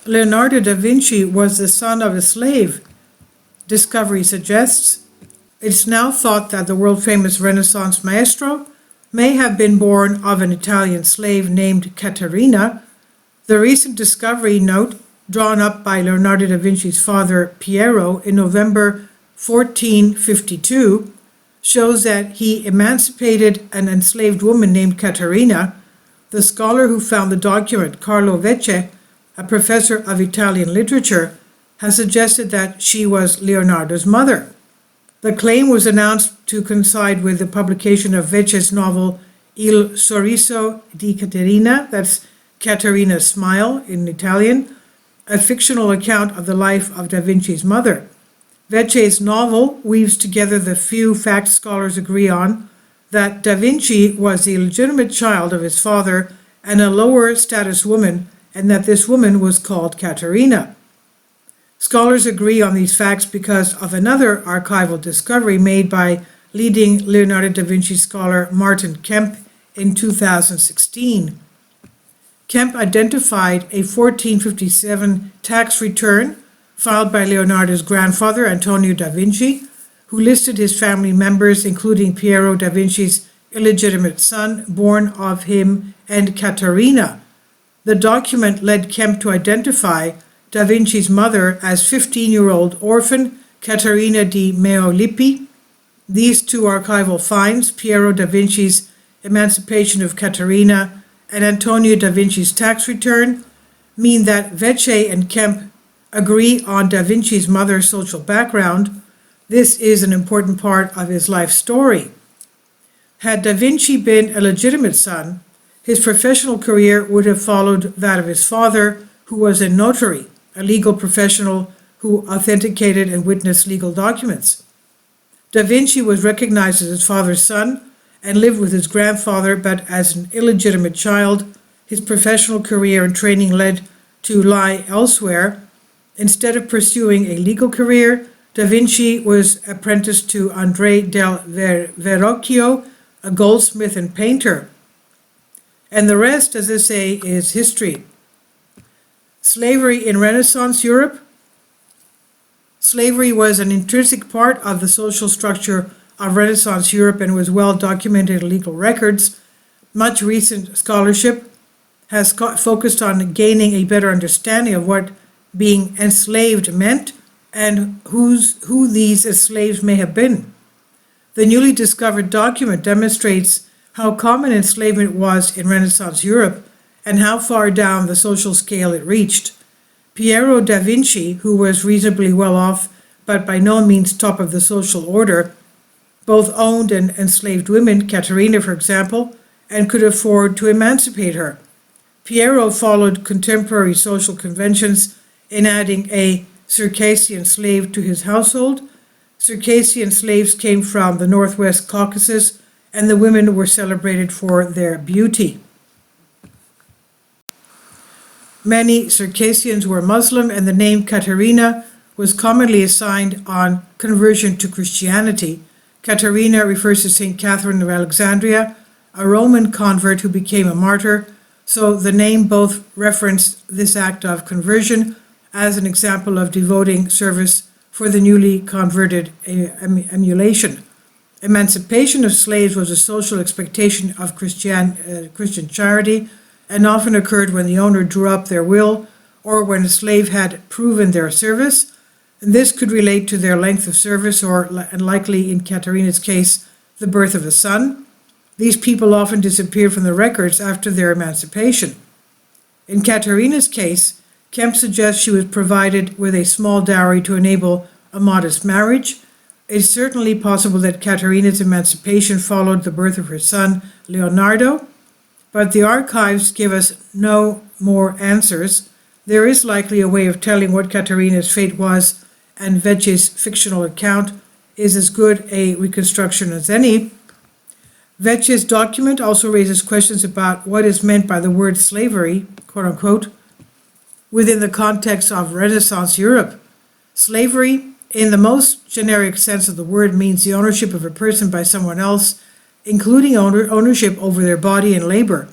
Leonardo da Vinci was the son of a slave, discovery suggests. It's now thought that the world-famous Renaissance maestro may have been born of an Italian slave named Caterina. The recent discovery note, drawn up by Leonardo da Vinci's father Piero in November 1452, shows that he emancipated an enslaved woman named Caterina. The scholar who found the document, Carlo Vecchi, a professor of Italian literature, has suggested that she was Leonardo's mother. The claim was announced to coincide with the publication of Vecchi's novel Il sorriso di Caterina, that's Caterina's Smile in Italian, a fictional account of the life of da Vinci's mother. Vecchi's novel weaves together the few facts scholars agree on, that da Vinci was the illegitimate child of his father and a lower status woman, and that this woman was called Caterina. Scholars agree on these facts because of another archival discovery made by leading Leonardo da Vinci scholar Martin Kemp in 2016. Kemp identified a 1457 tax return filed by Leonardo's grandfather, Antonio da Vinci, who listed his family members, including Piero da Vinci's illegitimate son, born of him, and Caterina. The document led Kemp to identify da Vinci's mother as 15-year-old orphan Caterina di Meolippi. These two archival finds, Piero da Vinci's emancipation of Caterina and Antonio da Vinci's tax return, mean that Vecchi and Kemp agree on da Vinci's mother's social background. This is an important part of his life story. Had da Vinci been a legitimate son, his professional career would have followed that of his father, who was a notary, a legal professional who authenticated and witnessed legal documents. Da Vinci was recognized as his father's son and lived with his grandfather, but as an illegitimate child, his professional career and training led to lie elsewhere. Instead of pursuing a legal career, da Vinci was apprenticed to Andrea del Verrocchio, a goldsmith and painter. And the rest, as they say, is history. Slavery in Renaissance Europe. Slavery was an intrinsic part of the social structure of Renaissance Europe and was well documented in legal records. Much recent scholarship has focused on gaining a better understanding of what being enslaved meant and who these slaves may have been. The newly discovered document demonstrates how common enslavement was in Renaissance Europe and how far down the social scale it reached. Piero da Vinci, who was reasonably well off but by no means top of the social order, both owned and enslaved women, Caterina for example, and could afford to emancipate her. Piero followed contemporary social conventions in adding a Circassian slave to his household. Circassian slaves came from the Northwest Caucasus, and the women were celebrated for their beauty. Many Circassians were Muslim, and the name Caterina was commonly assigned on conversion to Christianity. Caterina refers to St. Catherine of Alexandria, a Roman convert who became a martyr, so the name both referenced this act of conversion as an example of devoting service for the newly converted emulation. Emancipation of slaves was a social expectation of Christian charity and often occurred when the owner drew up their will or when a slave had proven their service. And this could relate to their length of service or, and likely in Caterina's case, the birth of a son. These people often disappeared from the records after their emancipation. In Caterina's case, Kemp suggests she was provided with a small dowry to enable a modest marriage. It's certainly possible that Caterina's emancipation followed the birth of her son, Leonardo, but the archives give us no more answers. There is likely a way of telling what Caterina's fate was, and Vecchi's fictional account is as good a reconstruction as any. Vecchi's document also raises questions about what is meant by the word slavery, quote-unquote, within the context of Renaissance Europe. Slavery, in the most generic sense of the word, means the ownership of a person by someone else, including ownership over their body and labor.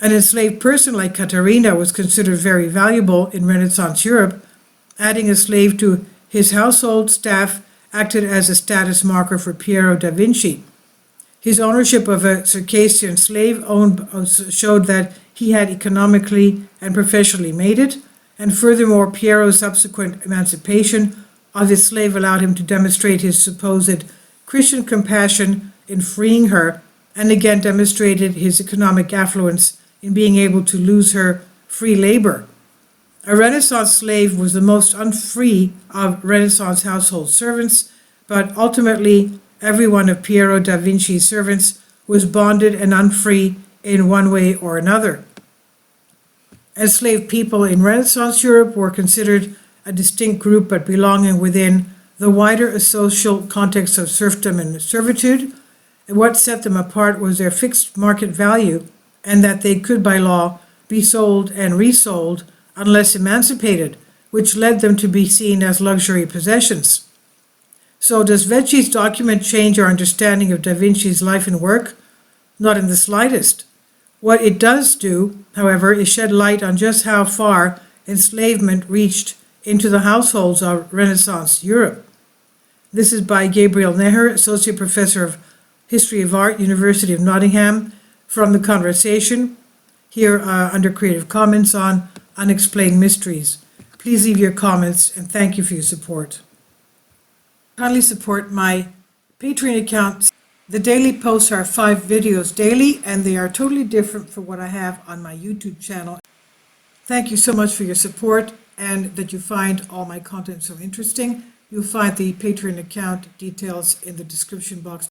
An enslaved person like Caterina was considered very valuable in Renaissance Europe. Adding a slave to his household staff acted as a status marker for Piero da Vinci. His ownership of a Circassian slave showed that he had economically and professionally made it, and furthermore, Piero's subsequent emancipation of his slave allowed him to demonstrate his supposed Christian compassion in freeing her, and again demonstrated his economic affluence in being able to lose her free labor. A Renaissance slave was the most unfree of Renaissance household servants, but ultimately every one of Piero da Vinci's servants was bonded and unfree in one way or another. Enslaved people in Renaissance Europe were considered a distinct group but belonging within the wider social context of serfdom and servitude. And what set them apart was their fixed market value, and that they could by law be sold and resold unless emancipated, which led them to be seen as luxury possessions. So does Vecchi's document change our understanding of Da Vinci's life and work? Not in the slightest. What it does do, however, is shed light on just how far enslavement reached into the households of Renaissance Europe. This is by Gabriel Neher, Associate Professor of History of Art, University of Nottingham, from the conversation here under Creative Commons on Unexplained Mysteries. Please leave your comments, and thank you for your support. Kindly support my Patreon account. The daily posts are 5 videos daily, and they are totally different from what I have on my YouTube channel. Thank you so much for your support and that you find all my content so interesting. You'll find the Patreon account details in the description box